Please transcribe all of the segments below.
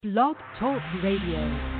Blog Talk Radio.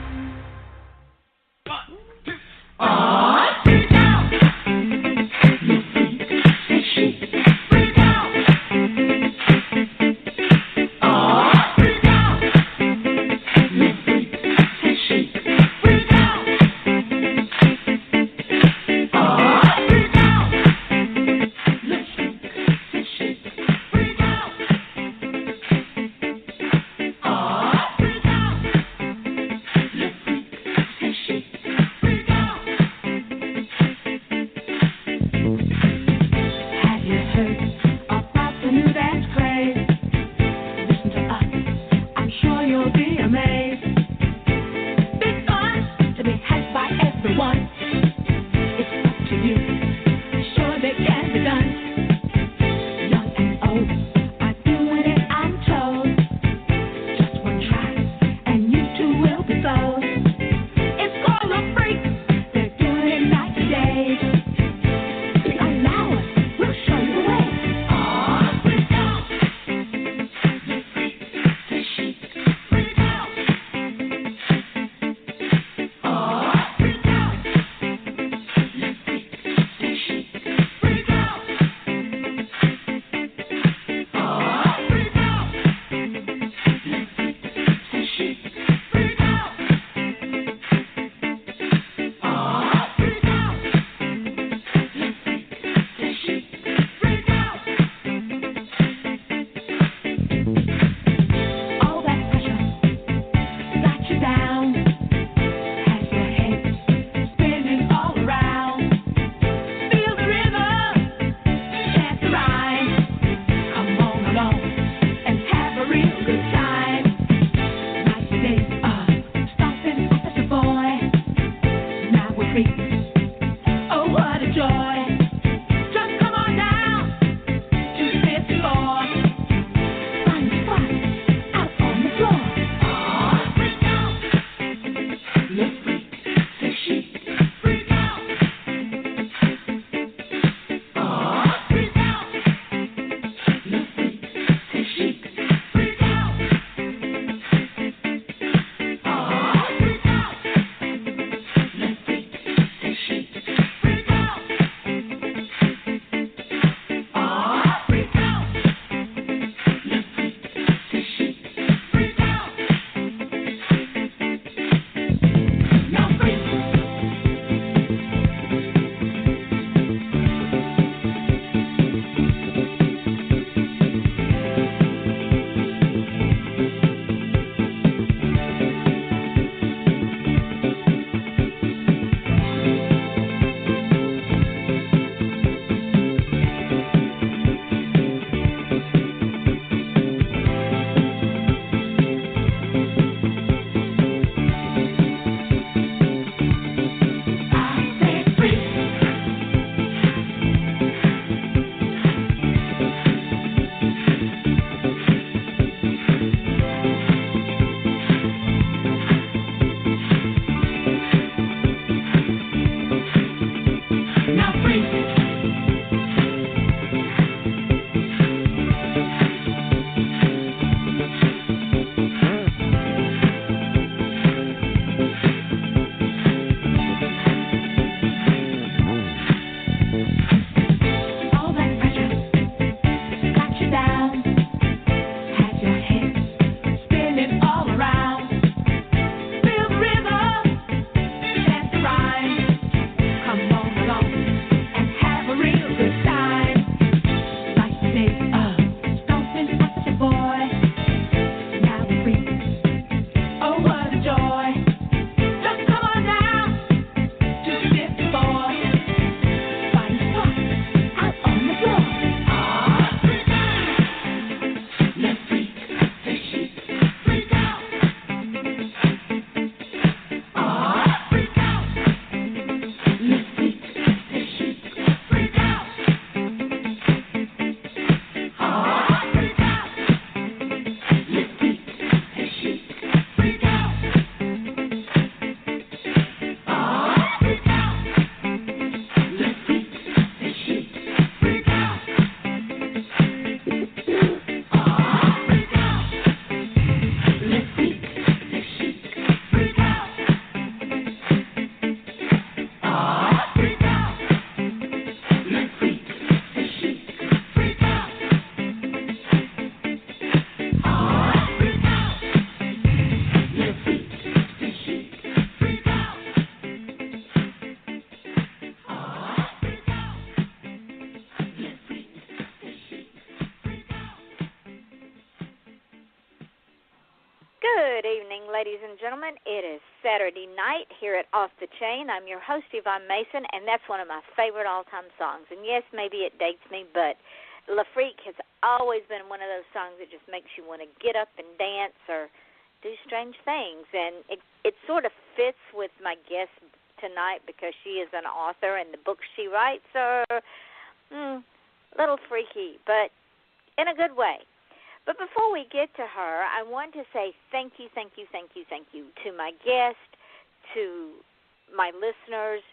Good evening, ladies and gentlemen. It is Saturday night here at Off the Chain. I'm your host, Yvonne Mason, and that's one of my favorite all-time songs. And yes, maybe it dates me, but La Freak has always been one of those songs that just makes you want to get up and dance or do strange things. And it sort of fits with my guest tonight because she is an author, and the books she writes are a little freaky, but in a good way. But before we get to her, I want to say thank you to my guest, to my listeners,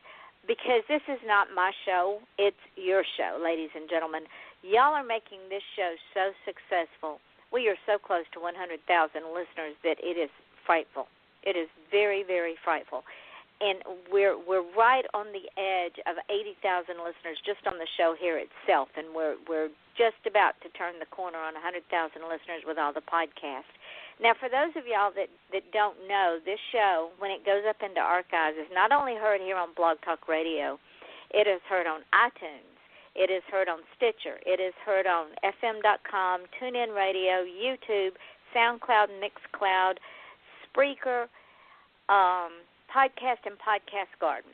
because this is not my show. It's your show, ladies and gentlemen. Y'all are making this show so successful. We are so close to 100,000 listeners that it is frightful. It is very, very frightful. And we're right on the edge of 80,000 listeners just on the show here itself, and we're just about to turn the corner on 100,000 listeners with all the podcasts. Now, for those of y'all that don't know, this show, when it goes up into archives, is not only heard here on Blog Talk Radio, it is heard on iTunes, it is heard on Stitcher, it is heard on FM.com, TuneIn Radio, YouTube, SoundCloud, Mixcloud, Spreaker, Podcast, and Podcast Garden.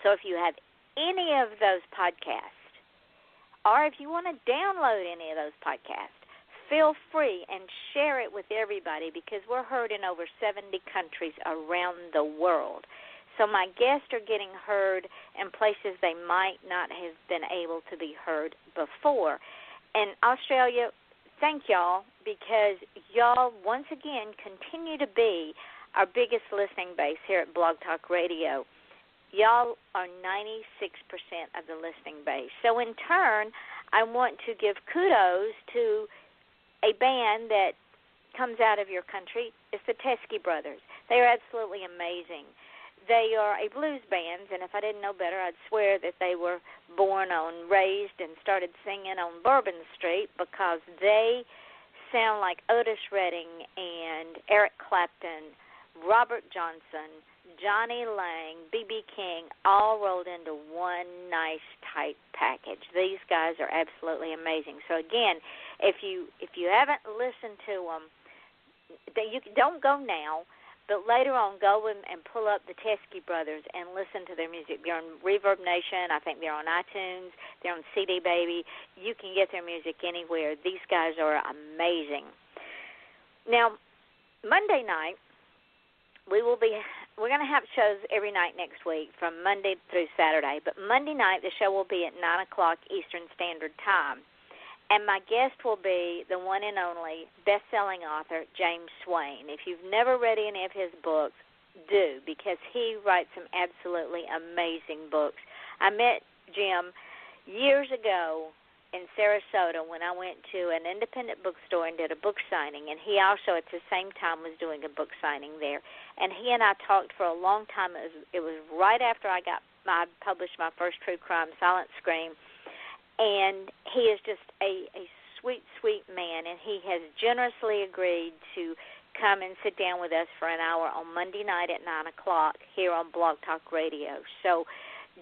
So if you have any of those podcasts, or if you want to download any of those podcasts, feel free and share it with everybody because we're heard in over 70 countries around the world. So my guests are getting heard in places they might not have been able to be heard before. And Australia, thank y'all, because y'all once again continue to be our biggest listening base here at Blog Talk Radio. Y'all are 96% of the listening base. So in turn, I want to give kudos to a band that comes out of your country. It's the Teskey Brothers. They are absolutely amazing. They are a blues band, and if I didn't know better, I'd swear that they were born on, raised, and started singing on Bourbon Street because they sound like Otis Redding and Eric Clapton, Robert Johnson, Johnny Lang, B.B. King, all rolled into one nice, tight package. These guys are absolutely amazing. So, again, if you haven't listened to them, you don't go now, but later on go and pull up the Teskey Brothers and listen to their music. They're on Reverb Nation. I think they're on iTunes. They're on CD Baby. You can get their music anywhere. These guys are amazing. Now, Monday night, we're going to have shows every night next week from Monday through Saturday. But Monday night, the show will be at 9 o'clock Eastern Standard Time. And my guest will be the one and only best-selling author, James Swain. If you've never read any of his books, do, because he writes some absolutely amazing books. I met Jim years ago in Sarasota when I went to an independent bookstore and did a book signing, and he also at the same time was doing a book signing there. And he and I talked for a long time. It was right after I published my first true crime, Silent Scream, and he is just a sweet, sweet man, and he has generously agreed to come and sit down with us for an hour on Monday night at 9 o'clock here on Blog Talk Radio. So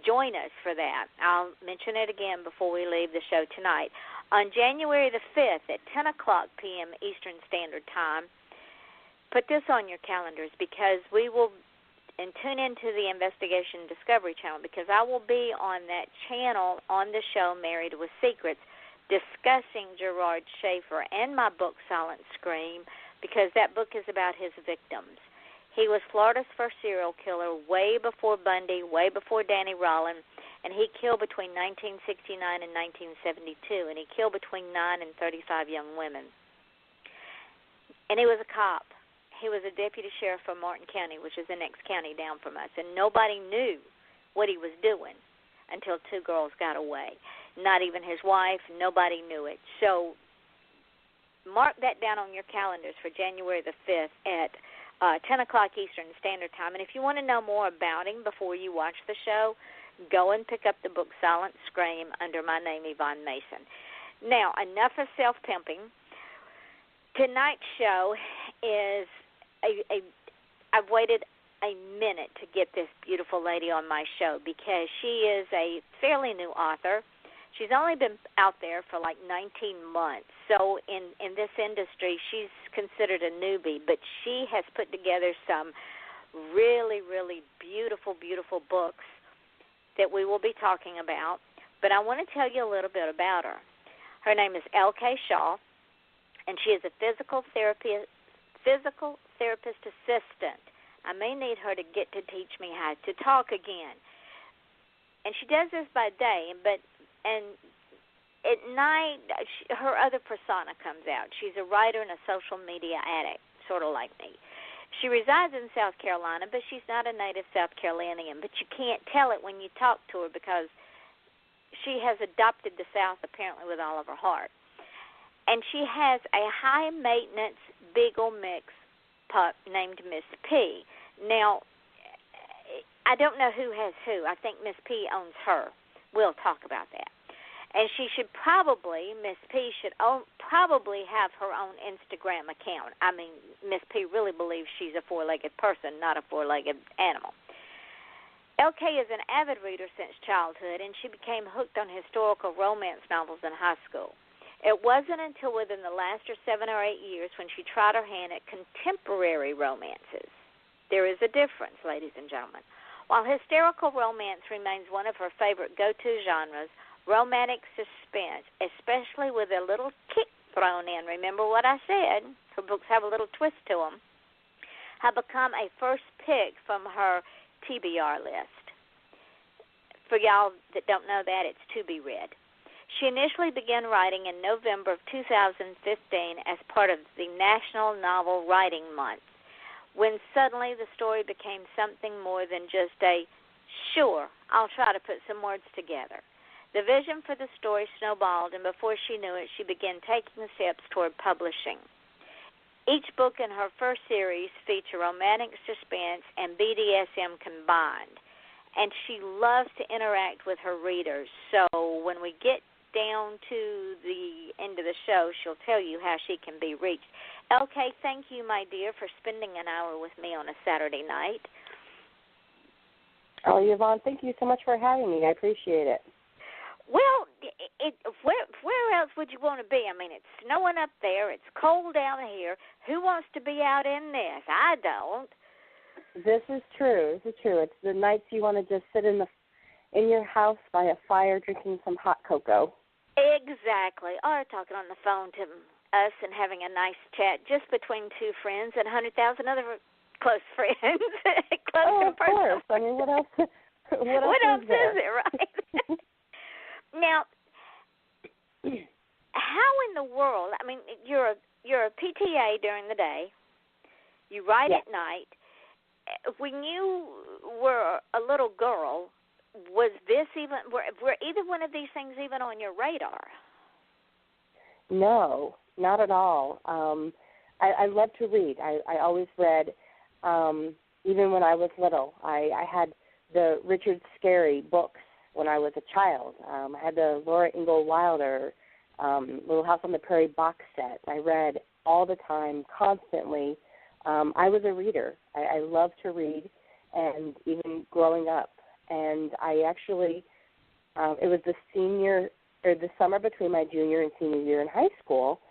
join us for that. I'll mention it again before we leave the show tonight. On January the 5th at 10 o'clock p.m. Eastern Standard Time, put this on your calendars because we will tune into the Investigation Discovery Channel because I will be on that channel on the show Married with Secrets discussing Gerard Schaefer and my book Silent Scream because that book is about his victims. He was Florida's first serial killer way before Bundy, way before Danny Rollin, and he killed between 1969 and 1972, and he killed between 9 and 35 young women. And he was a cop. He was a deputy sheriff for Martin County, which is the next county down from us, and nobody knew what he was doing until two girls got away. Not even his wife. Nobody knew it. So mark that down on your calendars for January the 5th at 10 o'clock Eastern Standard Time. And if you want to know more about him before you watch the show, go and pick up the book Silent Scream under my name, Yvonne Mason. Now, enough of self-pimping. Tonight's show is I've waited a minute to get this beautiful lady on my show because she is a fairly new author. She's only been out there for like 19 months. So in this industry, she's considered a newbie, but she has put together some really, really beautiful, beautiful books that we will be talking about. But I want to tell you a little bit about her. Her name is L.K. Shaw, and she is a physical therapist assistant. I may need her to get to teach me how to talk again. And she does this by day, and at night, her other persona comes out. She's a writer and a social media addict, sort of like me. She resides in South Carolina, but she's not a native South Carolinian. But you can't tell it when you talk to her because she has adopted the South apparently with all of her heart. And she has a high-maintenance Beagle mix pup named Miss P. Now, I don't know who has who. I think Miss P owns her. We'll talk about that. And she should probably, Miss P should probably have her own Instagram account. I mean, Miss P really believes she's a four-legged person, not a four-legged animal. LK is an avid reader since childhood, and she became hooked on historical romance novels in high school. It wasn't until within the last 7 or 8 years when she tried her hand at contemporary romances. There is a difference, ladies and gentlemen. While hysterical romance remains one of her favorite go-to genres, romantic suspense, especially with a little kick thrown in, remember what I said, her books have a little twist to them, have become a first pick from her TBR list. For y'all that don't know that, it's to be read. She initially began writing in November of 2015 as part of the National Novel Writing Month, when suddenly the story became something more than just a, sure, I'll try to put some words together. The vision for the story snowballed, and before she knew it, she began taking steps toward publishing. Each book in her first series feature romantic suspense and BDSM combined, and she loves to interact with her readers. So when we get down to the end of the show, she'll tell you how she can be reached. LK, thank you, my dear, for spending an hour with me on a Saturday night. Oh, Yvonne, thank you so much for having me. I appreciate it. Well, where else would you want to be? I mean, it's snowing up there. It's cold down here. Who wants to be out in this? I don't. This is true. It's the nights you want to just sit in your house by a fire drinking some hot cocoa. Exactly. Or talking on the phone to us and having a nice chat just between two friends and 100,000 other close friends. Close of course. I mean, what else? What else is it, right? Now, how in the world? I mean, you're a PTA during the day. You write at night. When you were a little girl, was this even? Were either one of these things even on your radar? No, not at all. I love to read. I always read, even when I was little. I had the Richard Scarry books when I was a child. I had the Laura Ingalls Wilder Little House on the Prairie box set. I read all the time, constantly. I was a reader. I love to read, and even growing up. And I actually, it was the summer between my junior and senior year in high school,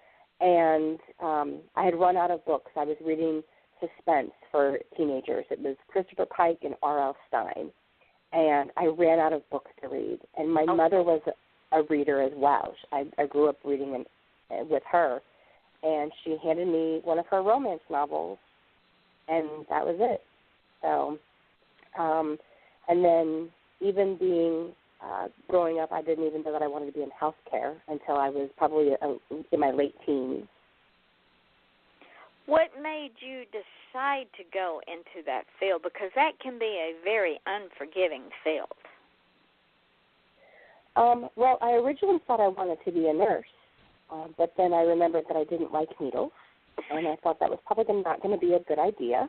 and I had run out of books. I was reading suspense for teenagers. It was Christopher Pike and R.L. Stine. And I ran out of books to read. And my mother was a reader as well. I grew up reading with her. And she handed me one of her romance novels, and that was it. So, and then even growing up, I didn't even know that I wanted to be in healthcare until I was probably in my late teens. What made you decide to go into that field? Because that can be a very unforgiving field. Well, I originally thought I wanted to be a nurse, but then I remembered that I didn't like needles, and I thought that was probably not going to be a good idea.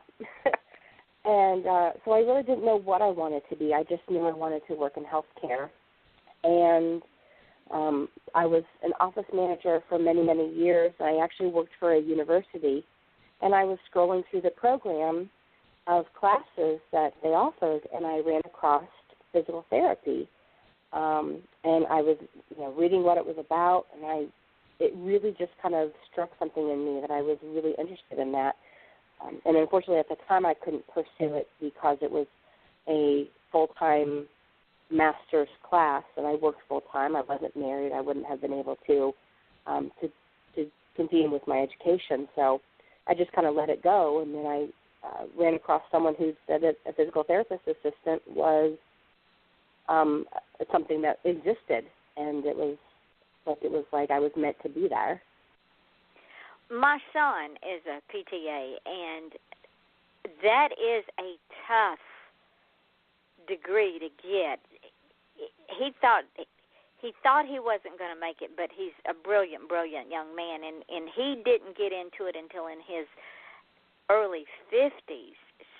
And so I really didn't know what I wanted to be. I just knew I wanted to work in healthcare. And I was an office manager for many, many years. I actually worked for a university. And I was scrolling through the program of classes that they offered, and I ran across physical therapy. And I was, reading what it was about, and I it really just kind of struck something in me that I was really interested in that. And unfortunately, at the time, I couldn't pursue it because it was a full-time master's class, and I worked full-time. I wasn't married. I wouldn't have been able to continue with my education. So I just kind of let it go, and then I ran across someone who said that a physical therapist assistant was something that existed, and it was like I was meant to be there. My son is a PTA, and that is a tough degree to get. He thought he wasn't going to make it, but he's a brilliant young man, and he didn't get into it until in his early 50s.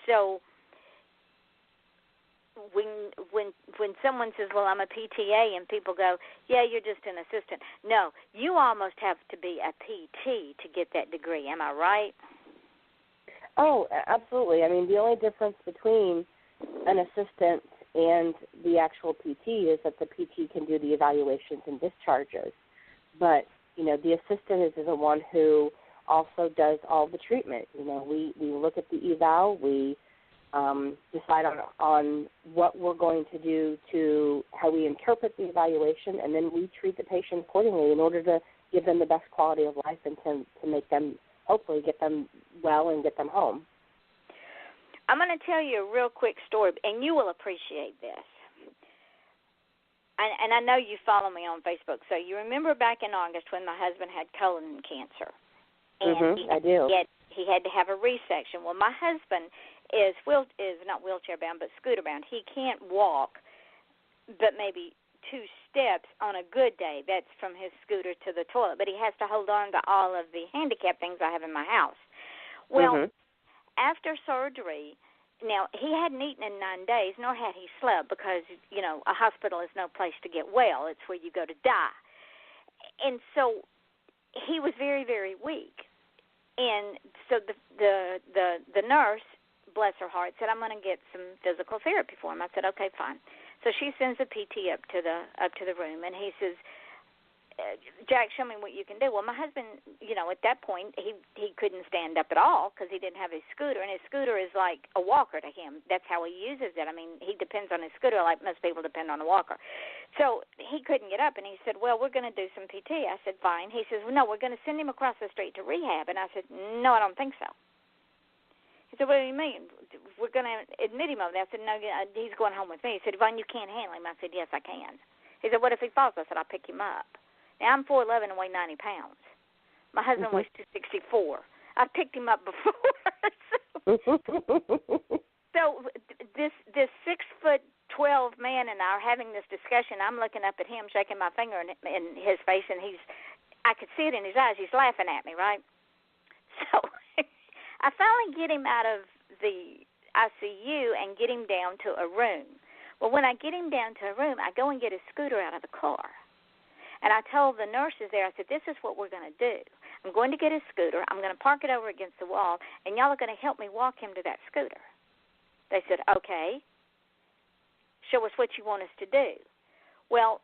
So when someone says, well, I'm a PTA, and people go, yeah, you're just an assistant. No, you almost have to be a PT to get that degree. Am I right? Oh, absolutely. I mean, the only difference between an assistant and the actual PT is that the PT can do the evaluations and discharges. But, the assistant is the one who also does all the treatment. We look at the eval, we decide on what we're going to do to how we interpret the evaluation, and then we treat the patient accordingly in order to give them the best quality of life and to make them, hopefully, get them well and get them home. I'm going to tell you a real quick story, and you will appreciate this. And I know you follow me on Facebook, so you remember back in August when my husband had colon cancer. And I do. He had to have a resection. Well, my husband is not wheelchair bound, but scooter bound. He can't walk, but maybe 2 steps on a good day. That's from his scooter to the toilet. But he has to hold on to all of the handicap things I have in my house. Well, after surgery, now he hadn't eaten in 9 days, nor had he slept because, a hospital is no place to get well. It's where you go to die. And so he was very, very weak. And so the nurse, bless her heart, said, I'm going to get some physical therapy for him. I said, okay, fine. So she sends a PT up to the room, and he says, Jack, show me what you can do. Well, my husband, at that point, he couldn't stand up at all because he didn't have his scooter, and his scooter is like a walker to him. That's how he uses it. I mean, he depends on his scooter like most people depend on a walker. So he couldn't get up, and he said, well, we're going to do some PT. I said, fine. He says, well, no, we're going to send him across the street to rehab. And I said, no, I don't think so. He said, what do you mean? We're going to admit him over there. I said, no, he's going home with me. He said, Yvonne, you can't handle him. I said, yes, I can. He said, what if he falls? I said, I'll pick him up. Now, I'm 4'11" and weigh 90 pounds. My husband weighs 264. I've picked him up before. So this 6'12" man and I are having this discussion. I'm looking up at him, shaking my finger in his face, and I could see it in his eyes. He's laughing at me, right? So I finally get him out of the ICU and get him down to a room. Well, when I get him down to a room, I go and get his scooter out of the car. And I told the nurses there, I said, this is what we're going to do. I'm going to get his scooter. I'm going to park it over against the wall, and y'all are going to help me walk him to that scooter. They said, okay. Show us what you want us to do. Well,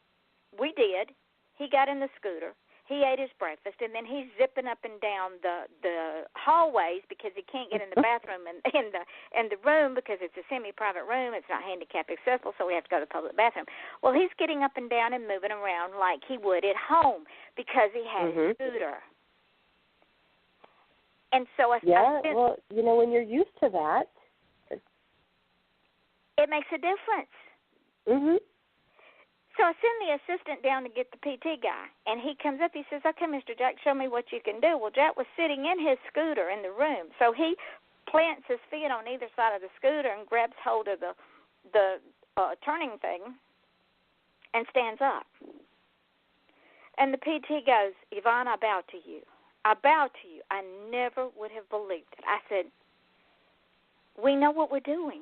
we did. He got in the scooter. He ate his breakfast, and then he's zipping up and down the hallways because he can't get in the bathroom and in the room because it's a semi-private room. It's not handicap accessible, so we have to go to the public bathroom. Well, he's getting up and down and moving around like he would at home because he had his scooter. And so well, when you're used to that, it makes a difference. So I send the assistant down to get the PT guy, and he comes up. He says, okay, Mr. Jack, show me what you can do. Well, Jack was sitting in his scooter in the room, so he plants his feet on either side of the scooter and grabs hold of the turning thing and stands up. And the PT goes, Yvonne, I bow to you. I bow to you. I never would have believed it. I said, we know what we're doing.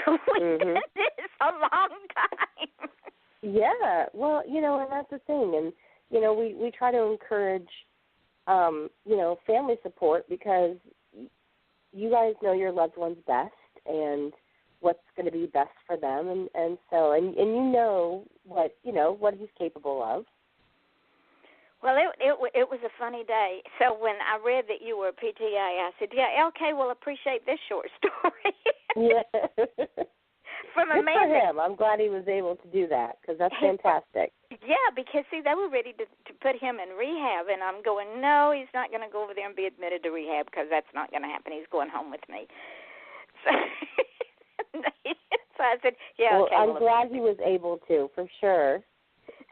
We've done this a long time. Yeah, well, and that's the thing. And, we try to encourage, family support because you guys know your loved ones best and what's going to be best for them. And so you know what he's capable of. Well, it was a funny day. So when I read that you were a PTA, I said, "Yeah, LK will appreciate this short story." Yeah. From a Good man for him. I'm glad he was able to do that because that's fantastic. Yeah, because see, they were ready to put him in rehab, and I'm going, no, he's not going to go over there and be admitted to rehab because that's not going to happen. He's going home with me. So, so I said, yeah, well, okay. I'm glad he was able to, for sure.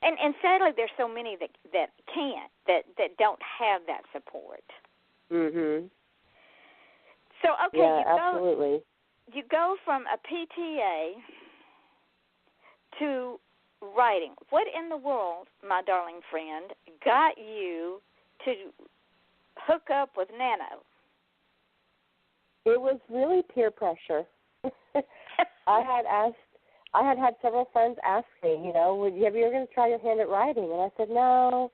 And sadly, there's so many that can't, that don't have that support. Mhm. So okay, yeah, absolutely. You go from a PTA to writing. What in the world, my darling friend, got you to hook up with Nano? It was really peer pressure. I had several friends ask me, have you ever going to try your hand at writing? And I said, no,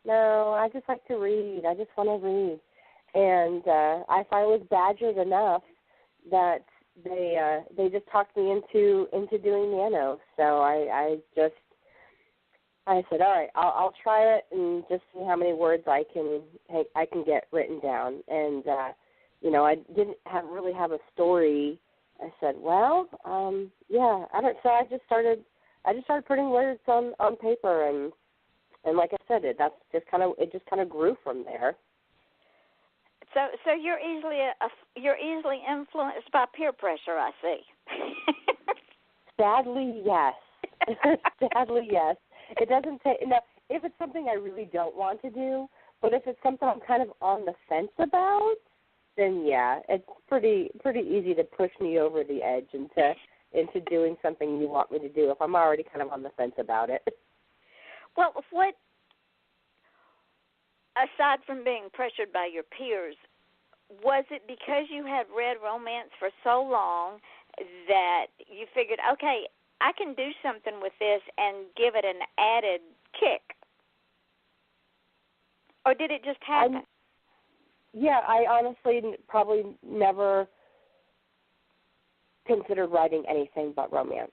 I just like to read. I just want to read. And I finally was badgered enough that they just talked me into doing Nano. So I said, all right, I'll try it and just see how many words I can get written down. And I didn't really have a story. I said, well, yeah, I don't. So I just started putting words on paper, and like I said, it just kind of grew from there. So you're easily influenced by peer pressure, I see. Sadly, yes. Sadly, yes. It doesn't take. Now, if it's something I really don't want to do, but if it's something I'm kind of on the fence about, then yeah, it's pretty easy to push me over the edge into doing something you want me to do if I'm already kind of on the fence about it. Well, what, aside from being pressured by your peers, was it because you had read romance for so long that you figured, okay, I can do something with this and give it an added kick? Or did it just happen? Yeah, I honestly probably never considered writing anything but romance.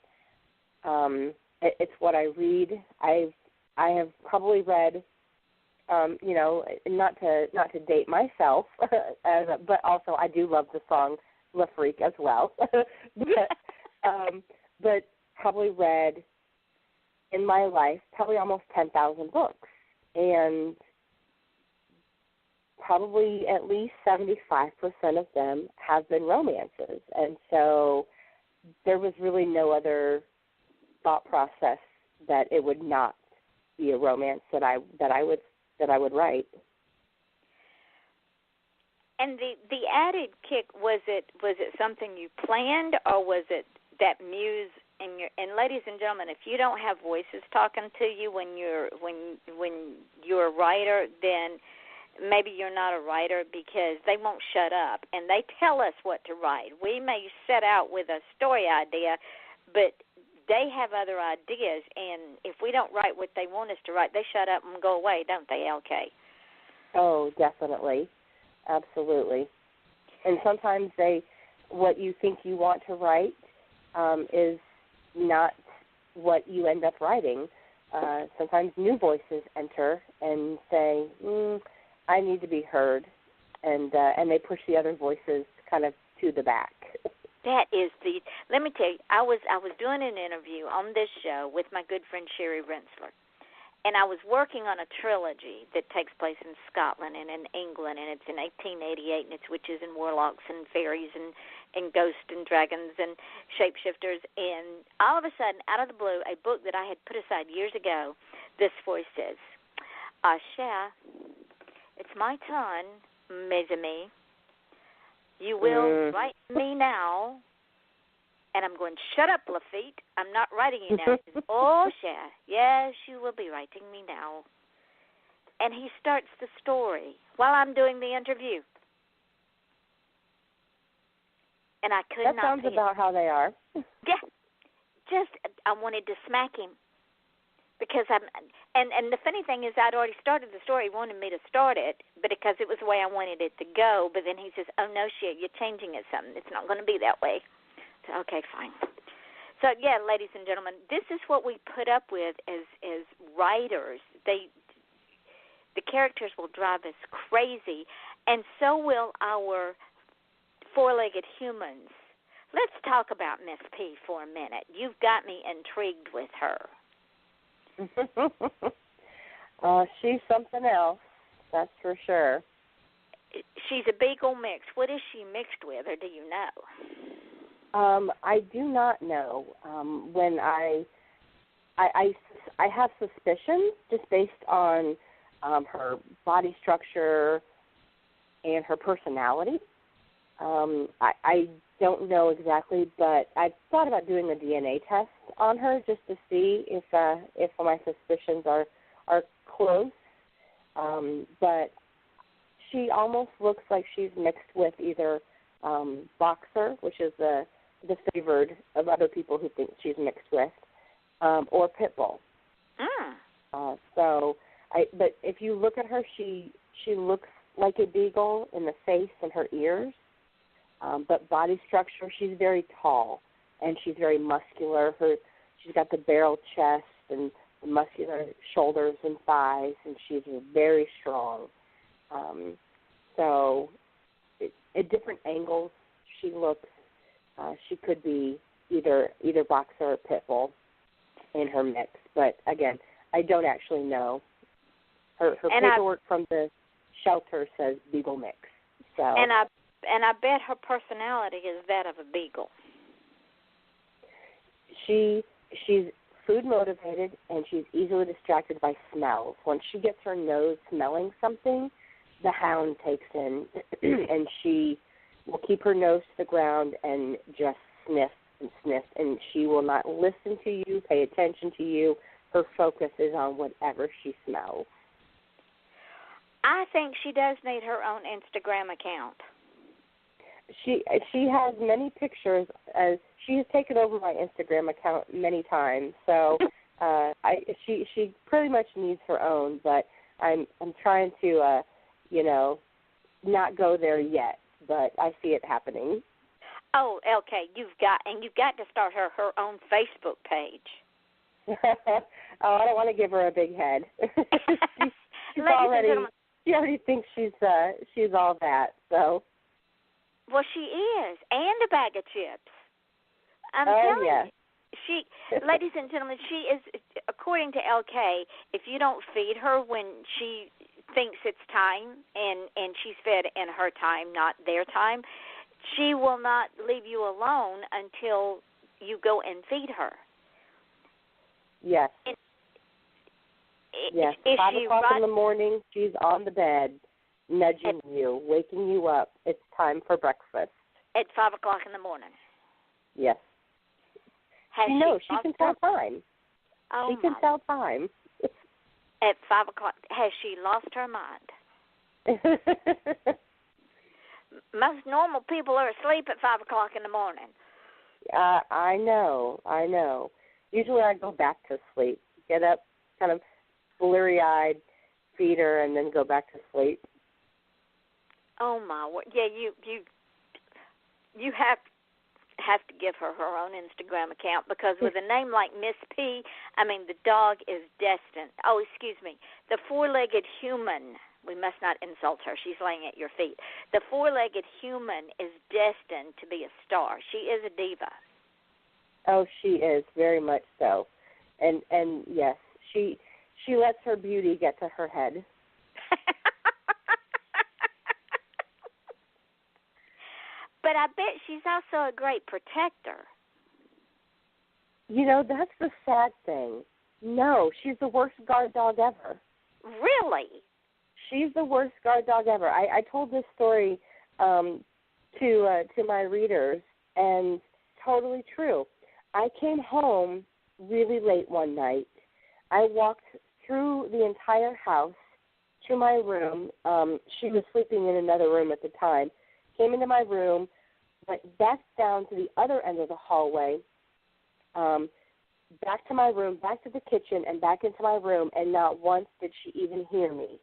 It's what I read. I have probably read, not to date myself, but also I do love the song "La Freak" as well. but probably read in my life probably almost 10,000 books, and probably at least 75% of them have been romances. And so there was really no other thought process that it would not be a romance that I would write. And the added kick, was it something you planned, or was it that muse in your? And ladies and gentlemen, if you don't have voices talking to you when you're a writer, then maybe you're not a writer, because they won't shut up, and they tell us what to write. We may set out with a story idea, but they have other ideas, and if we don't write what they want us to write, they shut up and go away, don't they, LK? Oh, definitely. Absolutely. And sometimes what you think you want to write is not what you end up writing. Sometimes new voices enter and say, I need to be heard, and they push the other voices kind of to the back. That is let me tell you, I was doing an interview on this show with my good friend Sherry Rensler, and I was working on a trilogy that takes place in Scotland and in England, and it's in 1888, and it's witches and warlocks and fairies and ghosts and dragons and shapeshifters, and all of a sudden, out of the blue, a book that I had put aside years ago, this voice says, Cher, it's my turn, mes amis. You will write me now. And I'm going, shut up, Lafitte. I'm not writing you now. He says, oh, Cher, yes, you will be writing me now. And he starts the story while I'm doing the interview. And I could not. That sounds about how they are. Yeah. I wanted to smack him. Because and the funny thing is, I'd already started the story. He wanted me to start it, but because it was the way I wanted it to go. But then he says, "Oh no, shit, you're changing it something. It's not going to be that way." So okay, fine. So yeah, ladies and gentlemen, this is what we put up with as writers. They the characters will drive us crazy, and so will our four-legged humans. Let's talk about Miss P for a minute. You've got me intrigued with her. She's something else, that's for sure. She's a beagle mix. What is she mixed with, or do you know? I do not know. When I have suspicions just based on her body structure and her personality. I don't know exactly, but I thought about doing a DNA test on her just to see if my suspicions are close. But she almost looks like she's mixed with either boxer, which is the favored of other people who think she's mixed with, or pit bull. But if you look at her, she looks like a beagle in the face and her ears. But body structure, she's very tall and she's very muscular. She's got the barrel chest and the muscular shoulders and thighs, and she's very strong. So at different angles, she looks. She could be either boxer or pit bull in her mix. But again, I don't actually know. Her paperwork from the shelter says beagle mix. So and I bet her personality is that of a beagle. She's food motivated and she's easily distracted by smells. Once she gets her nose smelling something, the hound takes in, and she will keep her nose to the ground and just sniff and sniff, and she will not listen to you, pay attention to you. Her focus is on whatever she smells. I think she does need her own Instagram account. She has many pictures. She has taken over my Instagram account many times, so she pretty much needs her own. But I'm trying to not go there yet, but I see it happening. Oh, okay, you've got to start her own Facebook page. Oh, I don't want to give her a big head. She already thinks she's all that. So. Well, she is, and a bag of chips. I'm telling you. She, ladies and gentlemen, she is, according to LK, if you don't feed her when she thinks it's time, and she's fed in her time, not their time, she will not leave you alone until you go and feed her. Yes. Yes. 5 o'clock in the morning, she's on the bed, nudging you, waking you up. It's time for breakfast. At 5 o'clock in the morning. Yes. She can tell time. Oh, she can tell time. At 5 o'clock. Has she lost her mind? Most normal people are asleep at 5 o'clock in the morning. I know. Usually I go back to sleep, get up, kind of bleary-eyed, feed her, and then go back to sleep. Oh my word! Yeah, you have to give her own Instagram account, because with a name like Miss P, I mean, the dog is destined. Oh, excuse me, the four-legged human. We must not insult her. She's laying at your feet. The four-legged human is destined to be a star. She is a diva. Oh, she is, very much so. And yes, she lets her beauty get to her head. But I bet she's also a great protector. That's the sad thing. No, she's the worst guard dog ever. Really? She's the worst guard dog ever. I told this story to my readers, and totally true. I came home really late one night. I walked through the entire house to my room. She was sleeping in another room at the time. Came into my room, went back down to the other end of the hallway, back to my room, back to the kitchen, and back into my room, and not once did she even hear me.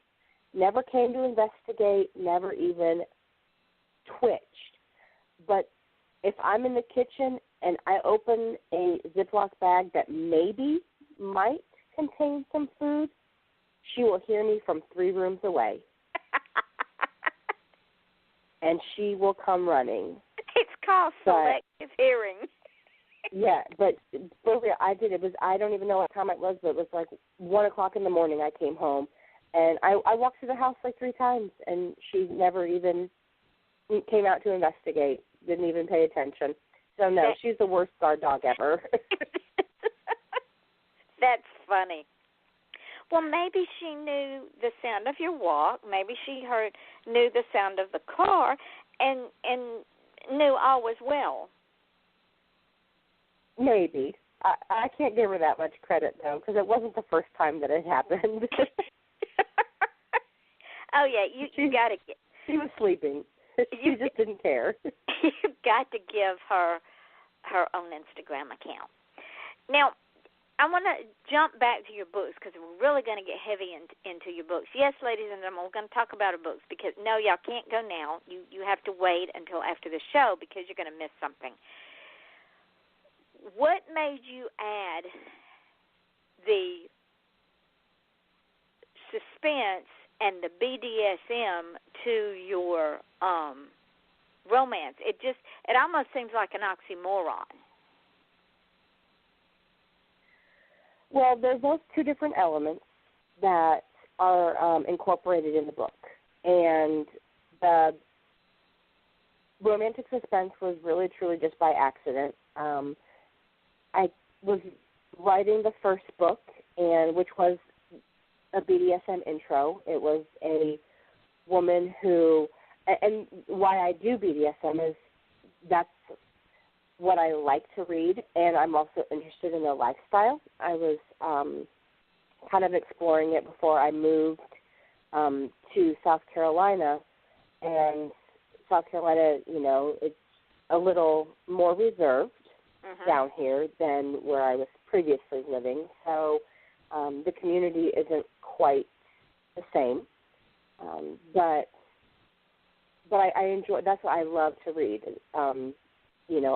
Never came to investigate, never even twitched. But if I'm in the kitchen and I open a Ziploc bag that might contain some food, she will hear me from 3 rooms away. And she will come running. It's called selective hearing. Yeah, but I don't even know what time it was, but it was like 1 o'clock in the morning I came home. And I walked through the house like 3 times, and she never even came out to investigate, didn't even pay attention. So, no, she's the worst guard dog ever. That's funny. Well, maybe she knew the sound of your walk. Maybe she knew the sound of the car and knew all was well. Maybe. I can't give her that much credit, though, because it wasn't the first time that it happened. Oh, yeah, you got to get... She was sleeping. She just didn't care. You've got to give her own Instagram account. Now, I want to jump back to your books because we're really going to get heavy into your books. Yes, ladies and gentlemen, we're going to talk about our books because, no, y'all can't go now. You have to wait until after the show because you're going to miss something. What made you add the suspense and the BDSM to your romance? It almost seems like an oxymoron. Well, there's those 2 different elements that are incorporated in the book. And the romantic suspense was really, truly just by accident. I was writing the first book, which was a BDSM intro. It was a woman who, and why I do BDSM is that's what I like to read, and I'm also interested in the lifestyle. I was kind of exploring it before I moved to South Carolina, and South Carolina, it's a little more reserved down here than where I was previously living, so the community isn't quite the same, but I enjoy. That's what I love to read.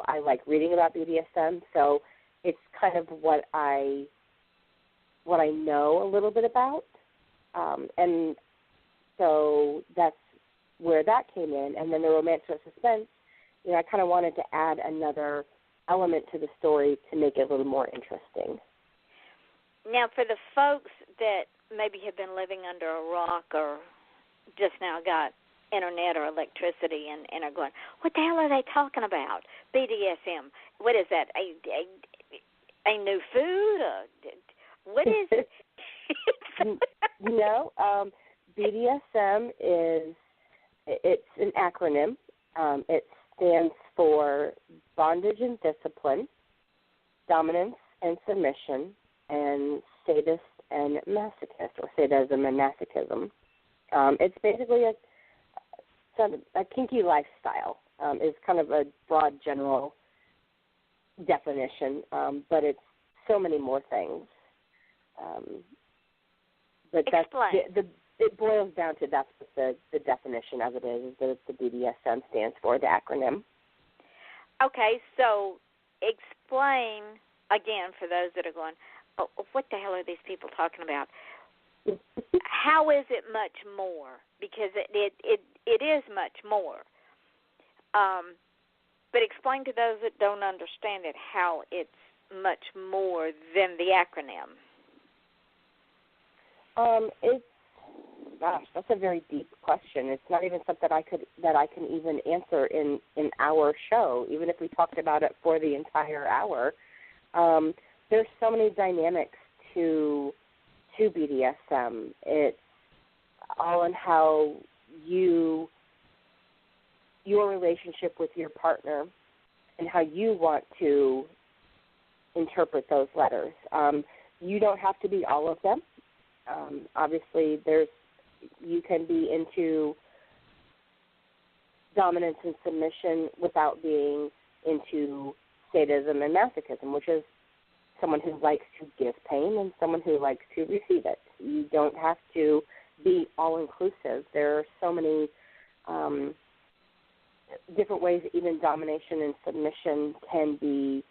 I like reading about BDSM, so it's kind of what I know a little bit about, and so that's where that came in. And then the romantic suspense, I kind of wanted to add another element to the story to make it a little more interesting. Now, for the folks that maybe have been living under a rock or just now got internet or electricity and are going, what the hell are they talking about? BDSM. What is that? A new food? What is it? BDSM it's an acronym. It stands for bondage and discipline, dominance and submission, and sadist and masochist, or sadism and masochism. It's basically a kinky lifestyle is kind of a broad general definition, but it's so many more things. But it boils down to that's what the definition of it is that it's the BDSM stands for, the acronym. Okay, so explain, again, for those that are going, oh, what the hell are these people talking about? How is it much more? Because it is much more. But explain to those that don't understand it how it's much more than the acronym. That's a very deep question. It's not even something that I can even answer in our show, even if we talked about it for the entire hour. There's so many dynamics to BDSM. It's all in how your relationship with your partner and how you want to interpret those letters. You don't have to be all of them. Obviously, you can be into dominance and submission without being into sadism and masochism, which is someone who likes to give pain and someone who likes to receive it. You don't have to be all-inclusive. There are so many different ways that even domination and submission can be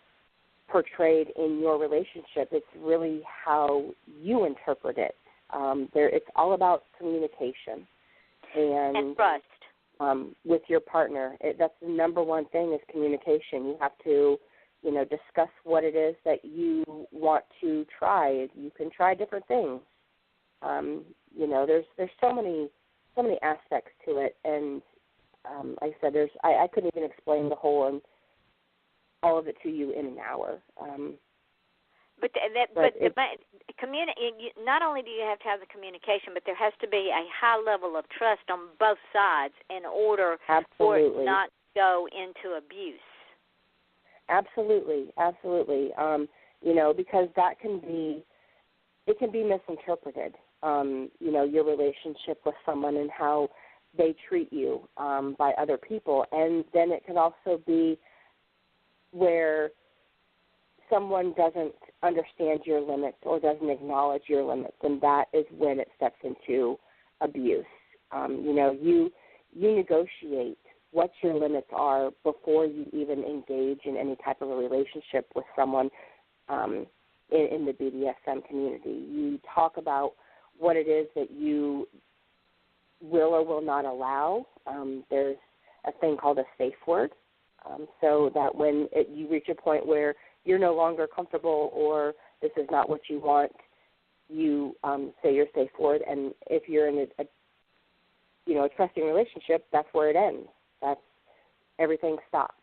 portrayed in your relationship. It's really how you interpret it It's all about communication and trust. With your partner. That's the number one thing is communication. You have to, discuss what it is that you want to try. You can try different things. There's so many aspects to it, and like I said, I couldn't even explain the whole and all of it to you in an hour. Not only do you have to have the communication, but there has to be a high level of trust on both sides in order for it not to go into abuse. Absolutely. Because that can be misinterpreted. Your relationship with someone and how they treat you by other people, and then it can also be where someone doesn't understand your limits or doesn't acknowledge your limits, and that is when it steps into abuse. You negotiate what your limits are before you even engage in any type of a relationship with someone in the BDSM community. You talk about what it is that you will or will not allow. There's a thing called a safe word, so that when you reach a point where you're no longer comfortable or this is not what you want, you say your safe word. And if you're in a trusting relationship, that's where it ends. Everything stops.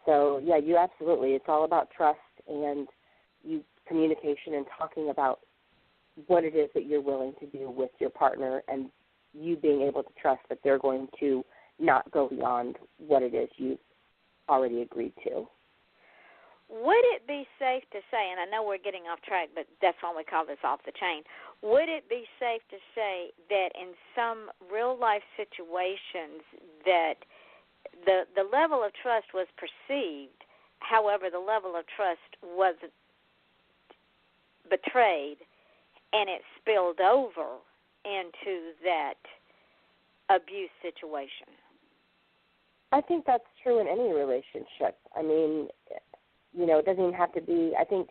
You absolutely. It's all about trust and communication and talking about what it is that you're willing to do with your partner, and you being able to trust that they're going to not go beyond what it is you've already agreed to. Would it be safe to say, and I know we're getting off track, but that's why we call this Off the Chain, would it be safe to say that in some real-life situations that the level of trust was perceived, however, the level of trust was betrayed, and it spilled over into that abuse situation? I think that's true in any relationship. I mean, it doesn't even have to be. I think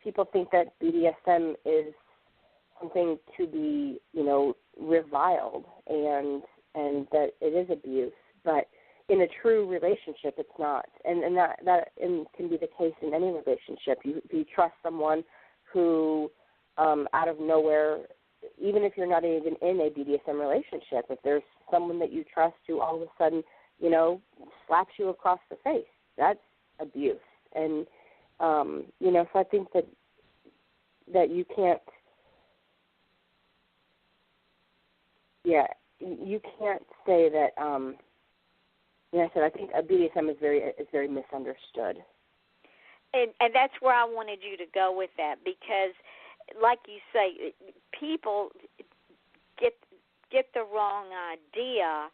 people think that BDSM is something to be, reviled and that it is abuse. But in a true relationship, it's not. And that can be the case in any relationship. You trust someone who, out of nowhere, even if you're not even in a BDSM relationship, if there's someone that you trust who all of a sudden, slaps you across the face, that's abuse. And, so I think that you can't, you can't say that, I think BDSM is very misunderstood. And that's where I wanted you to go with that, because, like you say, people get the wrong idea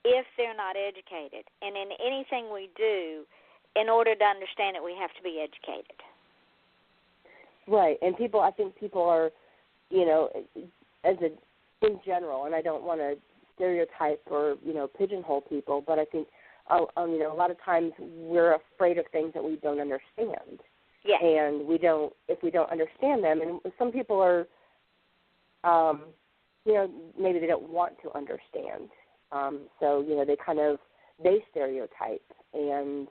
if they're not educated. And in anything we do, in order to understand it, we have to be educated. Right, and I think people are, in general, and I don't want to stereotype or, pigeonhole people, but I think, a lot of times we're afraid of things that we don't understand. Yes. And if we don't understand them, and some people are, maybe they don't want to understand. So, they stereotype, and,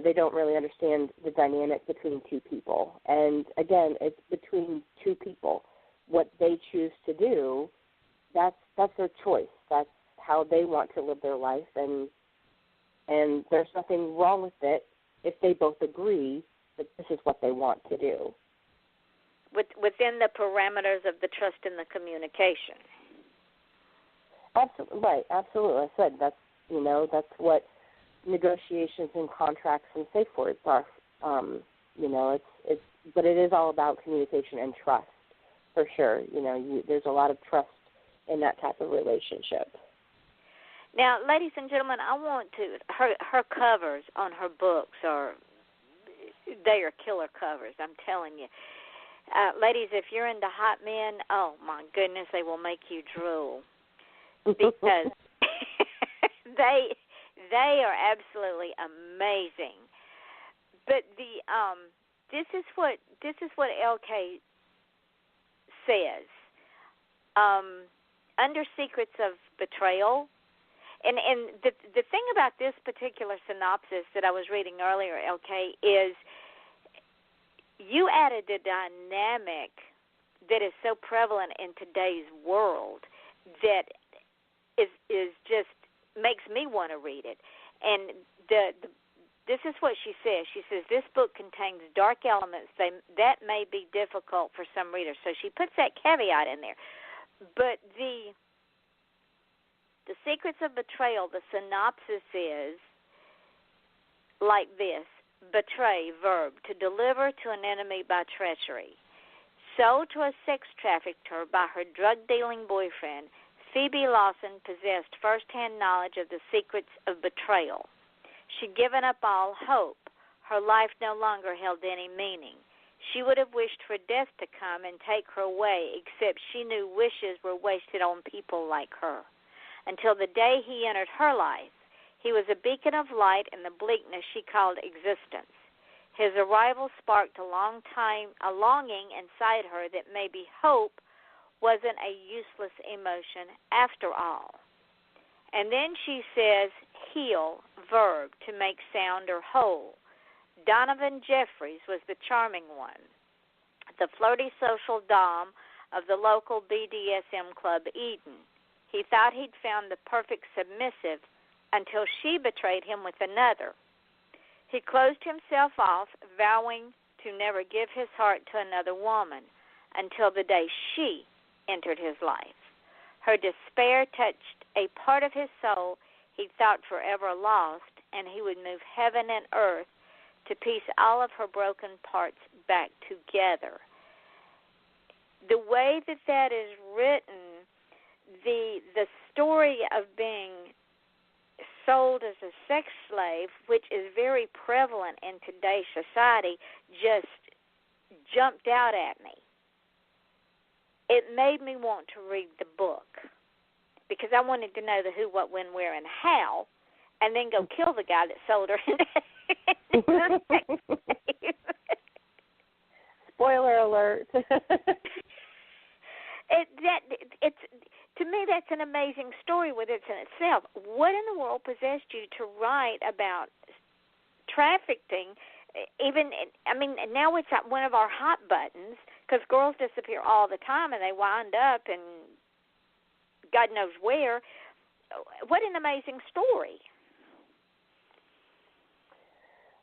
they don't really understand the dynamic between two people. And, again, it's between two people. What they choose to do, that's their choice. That's how they want to live their life, and there's nothing wrong with it if they both agree that this is what they want to do. Within the parameters of the trust and the communication. Absolutely, right, absolutely. I said that's what negotiations and contracts and safe words are. But it is all about communication and trust, for sure. There's a lot of trust in that type of relationship. Now, ladies and gentlemen, I want to, her covers on her books they are killer covers, I'm telling you. Ladies, if you're into hot men, oh my goodness, they will make you drool, because they are absolutely amazing. But this is what LK says, under Secrets of Betrayal, and the thing about this particular synopsis that I was reading earlier, LK, is you added a dynamic that is so prevalent in today's world that is just makes me want to read it. And this is what she says. She says, this book contains dark elements that may be difficult for some readers. So she puts that caveat in there. But the Secrets of Betrayal, the synopsis is like this. Betray, verb, to deliver to an enemy by treachery. Sold to a sex trafficker by her drug-dealing boyfriend, Phoebe Lawson possessed first-hand knowledge of the secrets of betrayal. She'd given up all hope. Her life no longer held any meaning. She would have wished for death to come and take her away, except she knew wishes were wasted on people like her. Until the day he entered her life, he was a beacon of light in the bleakness she called existence. His arrival sparked a longing inside her that maybe hope wasn't a useless emotion after all. And then she says, heal, verb, to make sound or whole. Donovan Jeffries was the charming one, the flirty social dom of the local BDSM club Eden. He thought he'd found the perfect submissive until she betrayed him with another. He closed himself off, vowing to never give his heart to another woman until the day she entered his life. Her despair touched a part of his soul he thought forever lost, and he would move heaven and earth to piece all of her broken parts back together. The way that is written, the story of being sold as a sex slave, which is very prevalent in today's society, just jumped out at me. It made me want to read the book because I wanted to know the who, what, when, where, and how, and then go kill the guy that sold her. Spoiler alert. It's to me, that's an amazing story within itself. What in the world possessed you to write about trafficking? Now it's one of our hot buttons because girls disappear all the time and they wind up in God knows where. What an amazing story.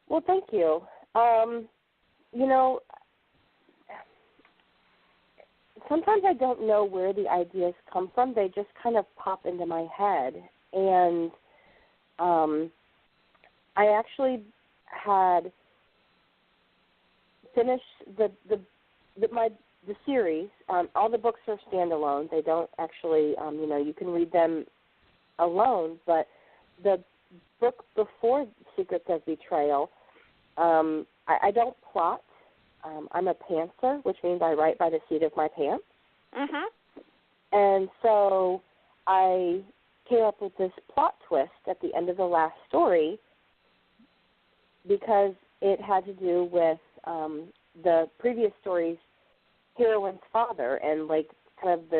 Well, thank you. Sometimes I don't know where the ideas come from. They just kind of pop into my head. And I actually had finished the series. All the books are standalone. They don't actually, you can read them alone. But the book before Secrets of Betrayal, I don't plot. I'm a pantser, which means I write by the seat of my pants. Mm-hmm. And so I came up with this plot twist at the end of the last story because it had to do with the previous story's heroine's father and, kind of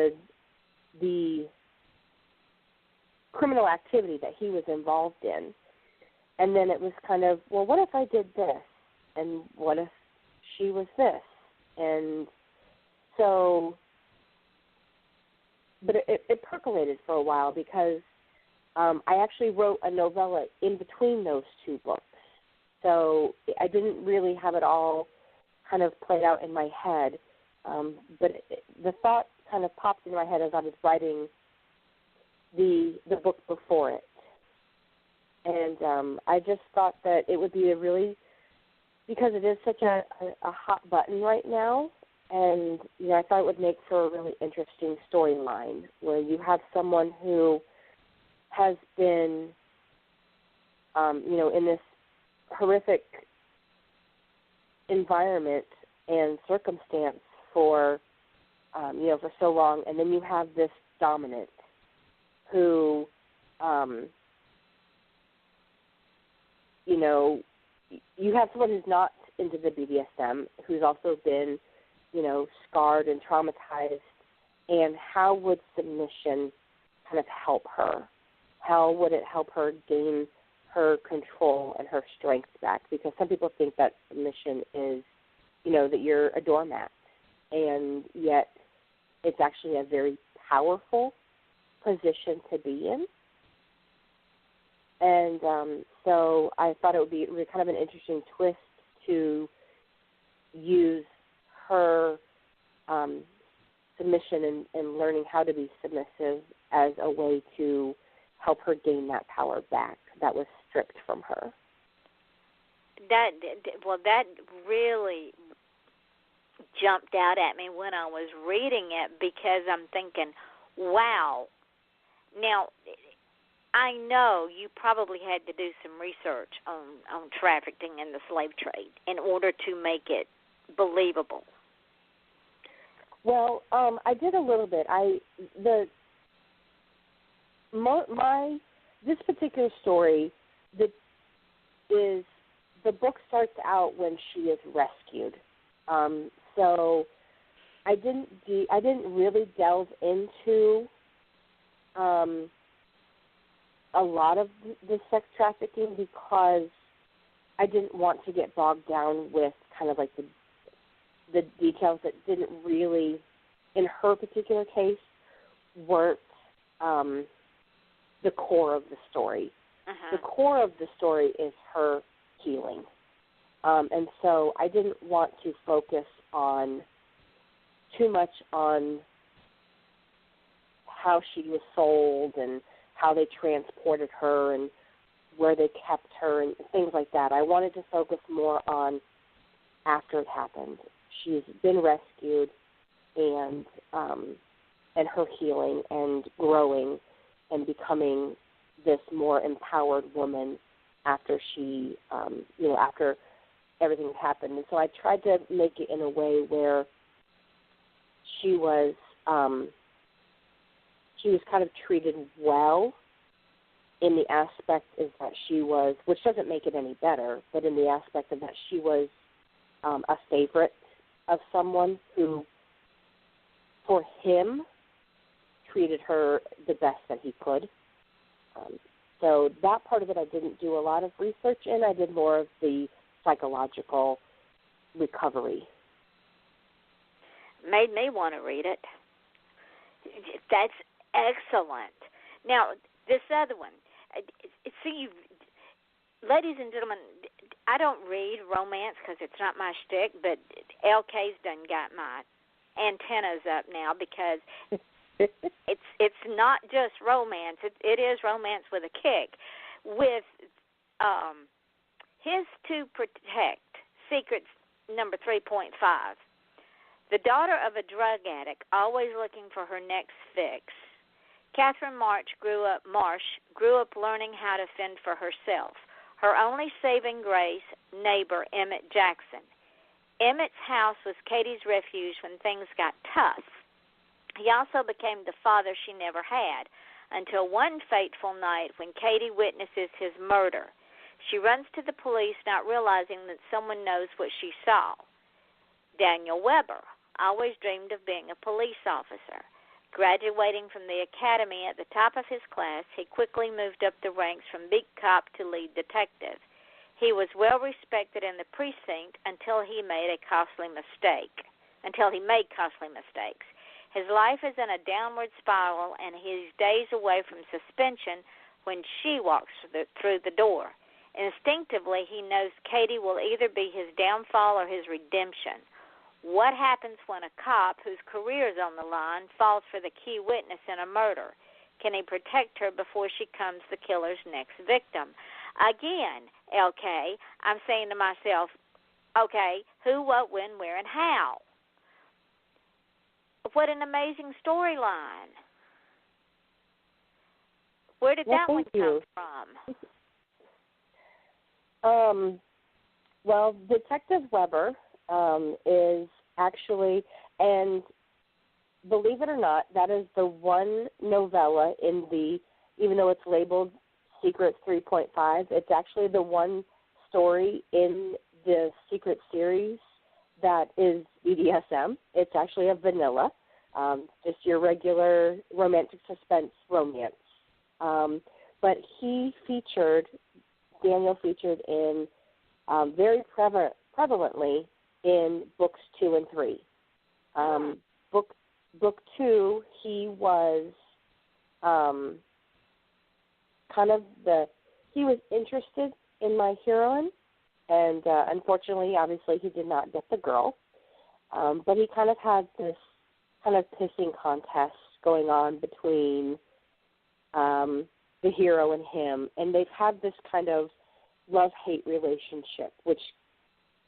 the criminal activity that he was involved in. And then it was kind of, well, what if I did this? And what if she was this? And so, but it percolated for a while because I actually wrote a novella in between those two books. So I didn't really have it all kind of played out in my head. But the thought kind of popped in my head as I was writing the book before it. And I just thought that it would be because it is such a hot button right now, and I thought it would make for a really interesting storyline where you have someone who has been, in this horrific environment and circumstance for so long, and then you have this dominant who, you have someone who's not into the BDSM, who's also been scarred and traumatized, and how would submission kind of help her? How would it help her gain her control and her strength back? Because some people think that submission is, that you're a doormat, and yet it's actually a very powerful position to be in. And so I thought it would be kind of an interesting twist to use her submission and learning how to be submissive as a way to help her gain that power back that was stripped from her. That really jumped out at me when I was reading it, because I'm thinking, wow. Now, I know you probably had to do some research on trafficking and the slave trade in order to make it believable. Well, I did a little bit. This particular story, the book starts out when she is rescued. So I didn't really delve into a lot of the sex trafficking, because I didn't want to get bogged down with kind of like the details that didn't really, in her particular case, weren't the core of the story. Uh-huh. The core of the story is her healing. And so I didn't want to focus too much on how she was sold and how they transported her and where they kept her and things like that. I wanted to focus more on after it happened. She's been rescued, and her healing and growing and becoming this more empowered woman after she, after everything happened. And so I tried to make it in a way where she was kind of treated well, in the aspect is that she was, which doesn't make it any better, but in the aspect of that she was a favorite of someone who, for him, treated her the best that he could. So that part of it I didn't do a lot of research in. I did more of the psychological recovery. Made me want to read it. That's excellent. Now, this other one. See, ladies and gentlemen, I don't read romance because it's not my shtick, but LK's done got my antennas up now, because it's not just romance. It is romance with a kick. With his To Protect, Secrets number 3.5. The daughter of a drug addict, always looking for her next fix, Catherine Marsh grew up learning how to fend for herself. Her only saving grace, neighbor Emmett Jackson. Emmett's house was Katie's refuge when things got tough. He also became the father she never had, until one fateful night when Katie witnesses his murder. She runs to the police, not realizing that someone knows what she saw. Daniel Weber always dreamed of being a police officer. Graduating from the academy at the top of his class, he quickly moved up the ranks from beat cop to lead detective. He was well respected in the precinct until he made costly mistakes. His life is in a downward spiral, and he's days away from suspension when she walks through the door. Instinctively, he knows Katie will either be his downfall or his redemption. What happens when a cop whose career is on the line falls for the key witness in a murder? Can he protect her before she becomes the killer's next victim? Again, LK, I'm saying to myself, okay, who, what, when, where, and how? What an amazing storyline. Where did that one come from? Well, Detective Weber is actually, and believe it or not, that is the one novella in the, even though it's labeled Secrets 3.5, it's actually the one story in the Secret series that is BDSM. It's actually a vanilla, just your regular romantic suspense romance. But Daniel featured in very prevalently in books 2 and 3. Book 2, he was he was interested in my heroine, and unfortunately, obviously, he did not get the girl. But he kind of had this kind of pissing contest going on between the hero and him, and they've had this kind of love-hate relationship, which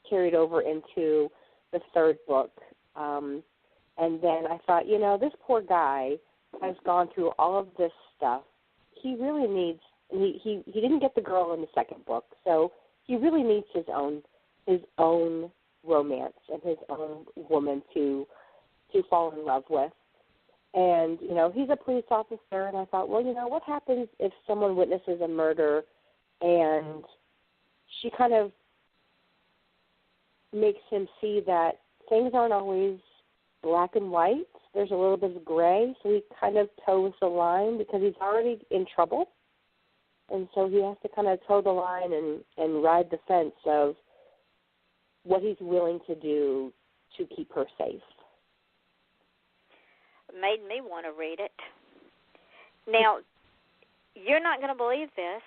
carried over into the 3rd book. And then I thought, this poor guy has gone through all of this stuff. He really needs, he didn't get the girl in the 2nd book, so he really needs his own romance and his own woman to fall in love with. And, he's a police officer, and I thought, well, what happens if someone witnesses a murder and she kind of makes him see that things aren't always black and white. There's a little bit of gray, so he kind of toes the line because he's already in trouble. And so he has to kind of toe the line and ride the fence of what he's willing to do to keep her safe. Made me want to read it. Now, you're not going to believe this,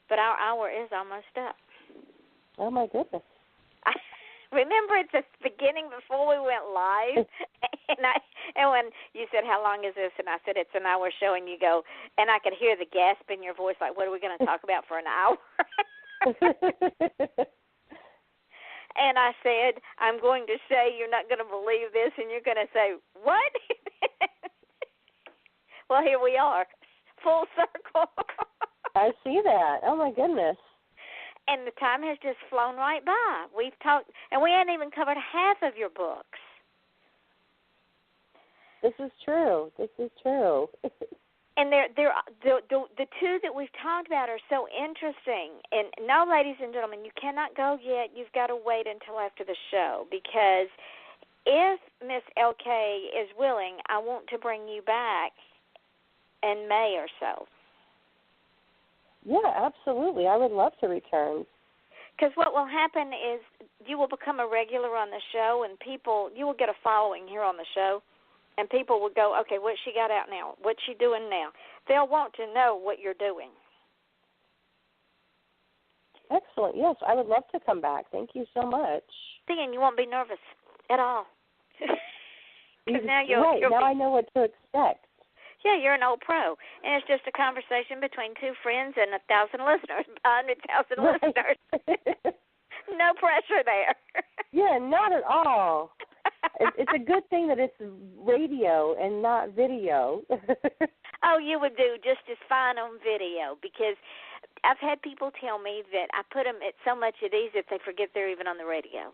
but our hour is almost up. Oh, my goodness. Remember at the beginning before we went live, and when you said, how long is this? And I said, it's an hour show, and you go, and I could hear the gasp in your voice, like, what are we going to talk about for an hour? And I said, I'm going to say you're not going to believe this, and you're going to say, what? Well, here we are, full circle. I see that. Oh, my goodness. And the time has just flown right by. We've talked, and we hadn't even covered half of your books. This is true. And the 2 that we've talked about are so interesting. And no, ladies and gentlemen, you cannot go yet. You've got to wait until after the show, because if Miss LK is willing, I want to bring you back in May or so. Yeah, absolutely. I would love to return. Because what will happen is you will become a regular on the show, and you will get a following here on the show, and people will go, okay, what's she got out now? What's she doing now? They'll want to know what you're doing. Excellent. Yes, I would love to come back. Thank you so much. See, and you won't be nervous at all. Because now now I know what to expect. Yeah, you're an old pro. And it's just a conversation between 2 friends and 1,000 listeners, 100,000 listeners. No pressure there. Yeah, not at all. It's a good thing that it's radio and not video. Oh, you would do just as fine on video, because I've had people tell me that I put them at so much at ease that they forget they're even on the radio.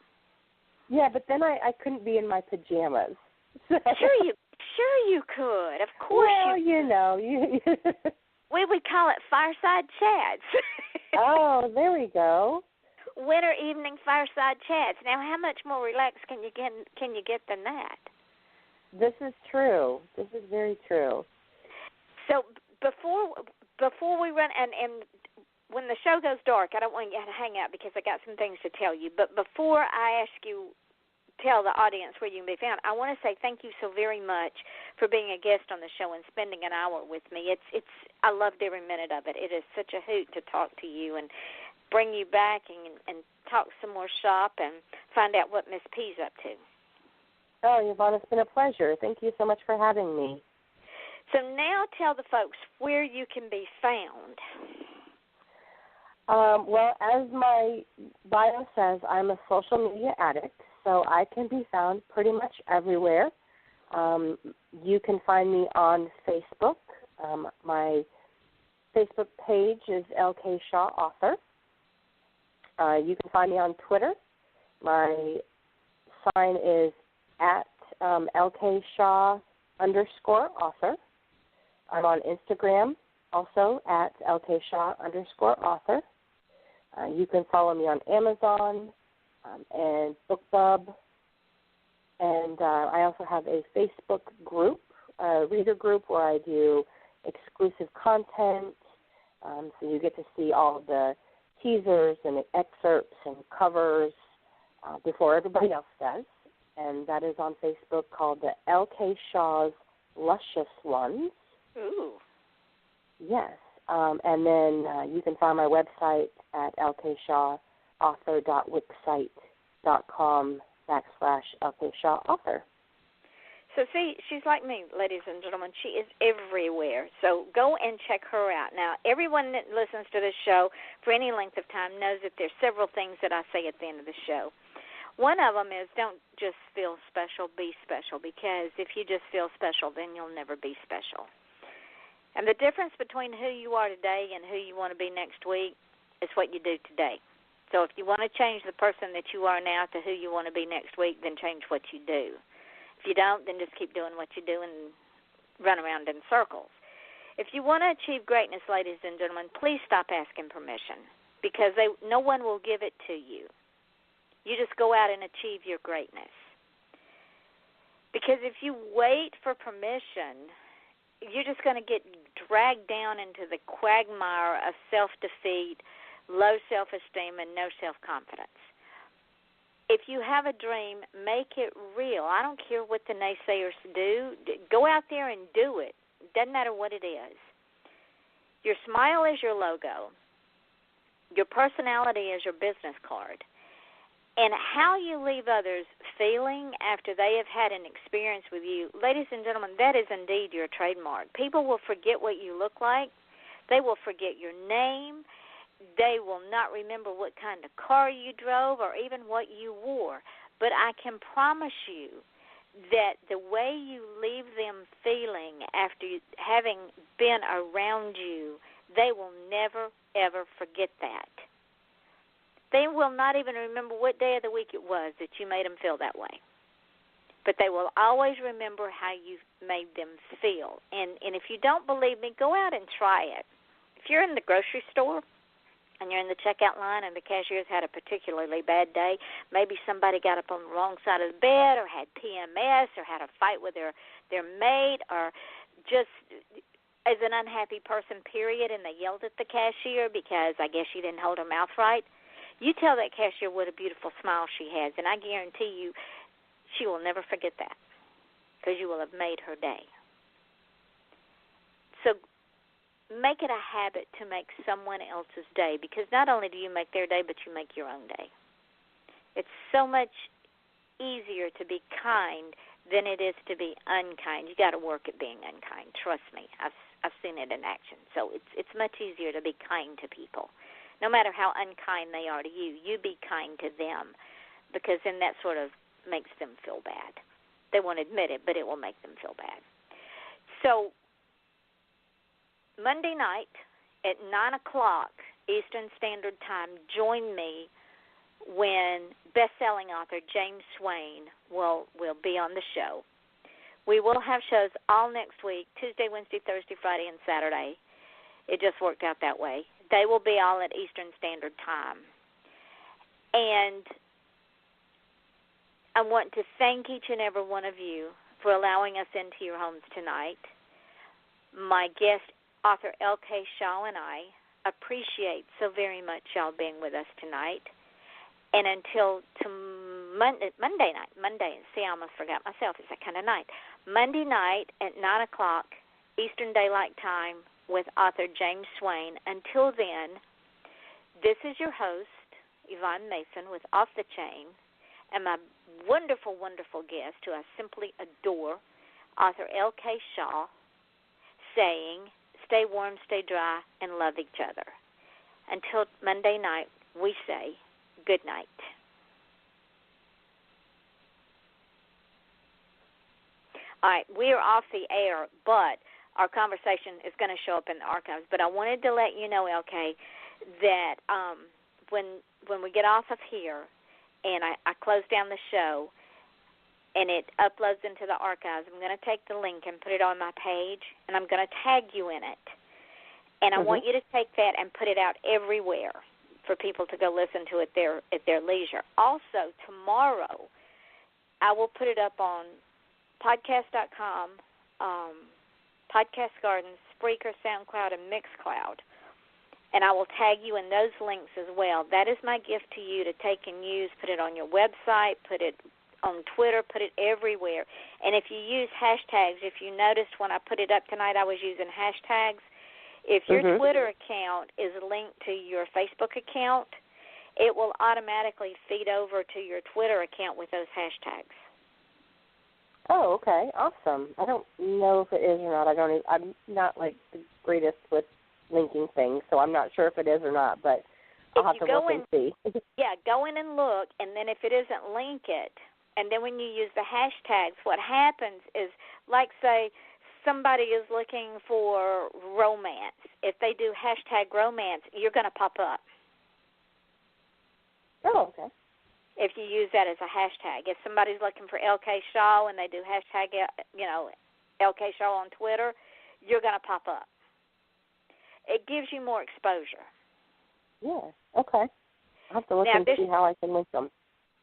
Yeah, but then I couldn't be in my pajamas. Sure you could. Of course you could. We would call it fireside chats. Oh, there we go. Winter evening fireside chats. Now, how much more relaxed can you get than that? This is true. This is very true. So before we run, and when the show goes dark, I don't want you to hang out because I got some things to tell you. But before I tell the audience where you can be found, I want to say thank you so very much for being a guest on the show and spending an hour with me. I loved every minute of it. It is such a hoot to talk to you and bring you back and talk some more shop and find out what Miss P's up to. Oh, Yvonne, it's been a pleasure. Thank you so much for having me. So now tell the folks where you can be found. Well, as my bio says, I'm a social media addict, so I can be found pretty much everywhere. You can find me on Facebook. My Facebook page is LK Shaw Author. You can find me on Twitter. My sign is at LK Shaw _author. I'm on Instagram also at LK Shaw _author. You can follow me on Amazon, and BookBub. And I also have a Facebook group, a reader group, where I do exclusive content. So you get to see all the teasers and excerpts and covers before everybody else does. And that is on Facebook, called the L.K. Shaw's Luscious Ones. Ooh. Yes. And then you can find my website at lkshawauthor.wixsite.com/lkshawauthor. So see, she's like me, ladies and gentlemen. She is everywhere. So go and check her out. Now, everyone that listens to this show for any length of time knows that there's several things that I say at the end of the show. One of them is don't just feel special, be special, because if you just feel special, then you'll never be special. And the difference between who you are today and who you want to be next week is what you do today. So if you want to change the person that you are now to who you want to be next week, then change what you do. If you don't, then just keep doing what you do and run around in circles. If you want to achieve greatness, ladies and gentlemen, please stop asking permission, because no one will give it to you. You just go out and achieve your greatness. Because if you wait for permission, you're just going to get dragged down into the quagmire of self-defeat, low self-esteem, and no self-confidence. If you have a dream, make it real. I don't care what the naysayers do. Go out there and do it. Doesn't matter what it is. Your smile is your logo. Your personality is your business card. And how you leave others feeling after they have had an experience with you, ladies and gentlemen, that is indeed your trademark. People will forget what you look like. They will forget your name. They will not remember what kind of car you drove or even what you wore. But I can promise you that the way you leave them feeling after having been around you, they will never, ever forget that. They will not even remember what day of the week it was that you made them feel that way. But they will always remember how you made them feel. And if you don't believe me, go out and try it. If you're in the grocery store and you're in the checkout line and the cashier's had a particularly bad day, maybe somebody got up on the wrong side of the bed or had PMS or had a fight with their mate or just as an unhappy person, period, and they yelled at the cashier because I guess she didn't hold her mouth right, you tell that cashier what a beautiful smile she has, and I guarantee you she will never forget that because you will have made her day. So make it a habit to make someone else's day, because not only do you make their day, but you make your own day. It's so much easier to be kind than it is to be unkind. You got to work at being unkind. Trust me, I've seen it in action. So it's much easier to be kind to people. No matter how unkind they are to you, you be kind to them, because then that sort of makes them feel bad. They won't admit it, but it will make them feel bad. So Monday night at 9 o'clock Eastern Standard Time, join me when best-selling author James Swain will be on the show. We will have shows all next week, Tuesday, Wednesday, Thursday, Friday, and Saturday. It just worked out that way. They will be all at Eastern Standard Time. And I want to thank each and every one of you for allowing us into your homes tonight. My guest, author L.K. Shaw, and I appreciate so very much y'all being with us tonight. And until Monday night, see, I almost forgot myself. It's that kind of night. Monday night at 9 o'clock Eastern Daylight Time with author James Swain. Until then, this is your host, Yvonne Mason, with Off the Chain, and my wonderful, wonderful guest, who I simply adore, author L.K. Shaw, saying, stay warm, stay dry, and love each other. Until Monday night, we say good night. All right, we are off the air, but our conversation is going to show up in the archives. But I wanted to let you know, LK, that when we get off of here and I close down the show and it uploads into the archives, I'm going to take the link and put it on my page, and I'm going to tag you in it. And I want you to take that and put it out everywhere. for people to go listen to at their leisure. Also, tomorrow, I will put it up on podcast.com, Podcast Gardens, Spreaker, SoundCloud, and Mixcloud. And I will tag you in those links as well. That is my gift to you to take and use. Put it on your website, put it on Twitter, put it everywhere. And if you use hashtags, if you noticed when I put it up tonight, I was using hashtags. If your Twitter account is linked to your Facebook account, it will automatically feed over to your Twitter account with those hashtags. Oh, okay, awesome. I don't know if it is or not. I'm not like the greatest with linking things, so I'm not sure if it is or not. But I'll have to look and see. Yeah, go in and look, and then if it isn't, link it. And then when you use the hashtags, what happens is, like, say, somebody is looking for romance. If they do hashtag romance, you're going to pop up. Oh, okay. If you use that as a hashtag. If somebody's looking for LK Shaw and they do hashtag, LK Shaw on Twitter, you're going to pop up. It gives you more exposure. Yeah, okay. I'll have to look and see how I can link them.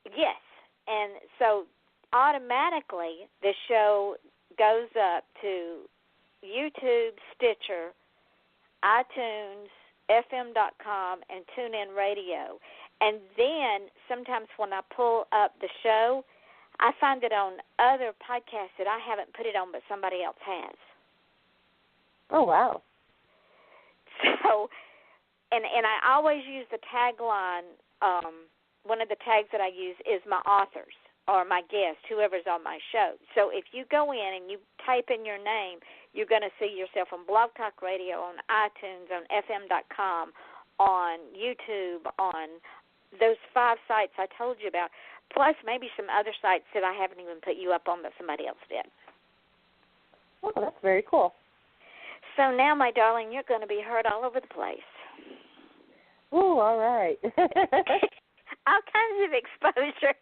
Yes. And so automatically the show goes up to YouTube, Stitcher, iTunes, FM.com, and TuneIn Radio. And then sometimes when I pull up the show, I find it on other podcasts that I haven't put it on but somebody else has. Oh, wow. So, and I always use the tagline, one of the tags that I use is my authors or my guests, whoever's on my show. So if you go in and you type in your name, you're going to see yourself on Blog Talk Radio, on iTunes, on FM.com, on YouTube, on those 5 sites I told you about, plus maybe some other sites that I haven't even put you up on that somebody else did. Oh, that's very cool. So now, my darling, you're going to be heard all over the place. Oh, all right. All kinds of exposure.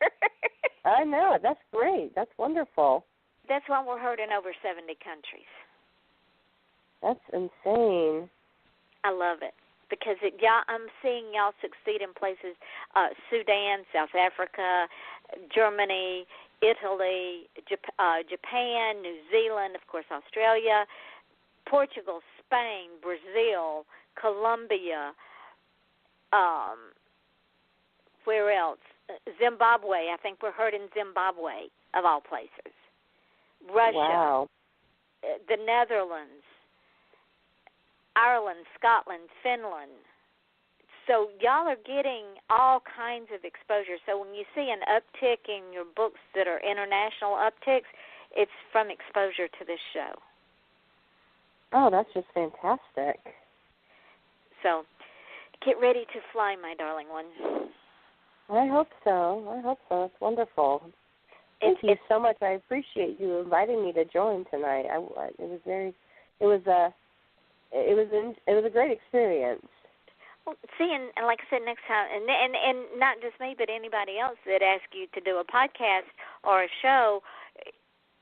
I know. That's great. That's wonderful. That's why we're heard in over 70 countries. That's insane. I love it. Because I'm seeing y'all succeed in places, Sudan, South Africa, Germany, Italy, Japan, New Zealand, of course, Australia, Portugal, Spain, Brazil, Colombia, where else? Zimbabwe. I think we're heard in Zimbabwe, of all places. Russia, wow. The Netherlands, Ireland, Scotland, Finland. So y'all are getting all kinds of exposure. So when you see an uptick in your books that are international upticks, it's from exposure to this show. Oh, that's just fantastic. So get ready to fly, my darling one. I hope so. It's wonderful. Thank you so much. I appreciate you inviting me to join tonight. It was a great experience. Well, see, and like I said, next time, and not just me, but anybody else that asks you to do a podcast or a show,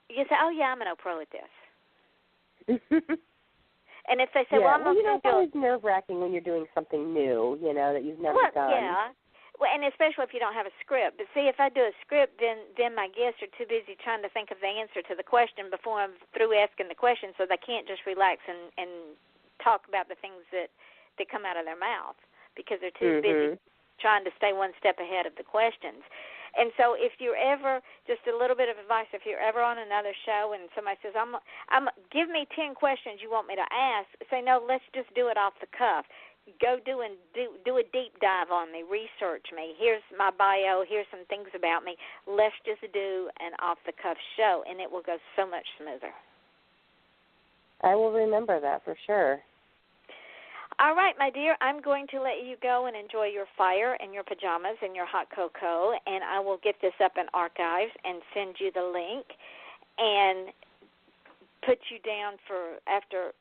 you say, "Oh yeah, I'm no pro at this." And if they say, "Well, I'm not going to do it," it's always nerve-wracking when you're doing something new, that you've never done. Yeah. Well, and especially if you don't have a script. But see, if I do a script, then my guests are too busy trying to think of the answer to the question before I'm through asking the question, so they can't just relax and talk about the things that come out of their mouth because they're too busy trying to stay one step ahead of the questions. And so if you're ever, just a little bit of advice, if you're ever on another show and somebody says, give me 10 questions you want me to ask, say, no, let's just do it off the cuff. Go do a deep dive on me, research me. Here's my bio. Here's some things about me. Let's just do an off-the-cuff show, and it will go so much smoother. I will remember that for sure. All right, my dear, I'm going to let you go and enjoy your fire and your pajamas and your hot cocoa, and I will get this up in archives and send you the link and put you down for after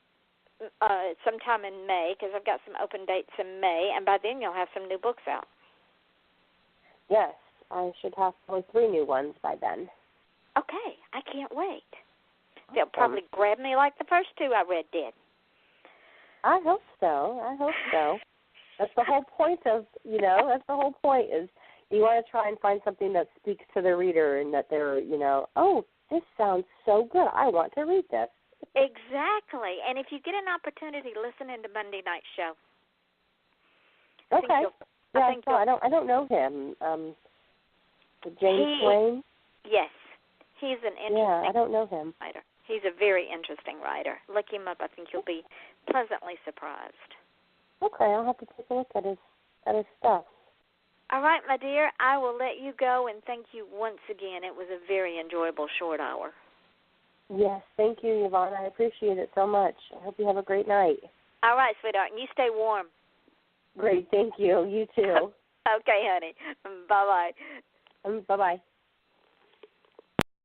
sometime in May, because I've got some open dates in May, and by then you'll have some new books out. Yes, I should have probably 3 new ones by then. Okay, I can't wait. They'll probably grab me like the first 2 I read did. I hope so. That's the whole point of, that's the whole point is you want to try and find something that speaks to the reader and that they're, oh, this sounds so good. I want to read this. Exactly. And if you get an opportunity, listen into Monday Night Show. Okay. I don't know him. James Swain? Yes. He's an interesting I don't know him. writer. He's a very interesting writer. Look him up. I think you'll be pleasantly surprised. Okay, I'll have to take a look at his stuff. All right, my dear, I will let you go, and thank you once again. It was a very enjoyable short hour. Yes, thank you, Yvonne. I appreciate it so much. I hope you have a great night. All right, sweetheart, and you stay warm. Great, thank you. You too. Okay, honey. Bye-bye. Bye-bye.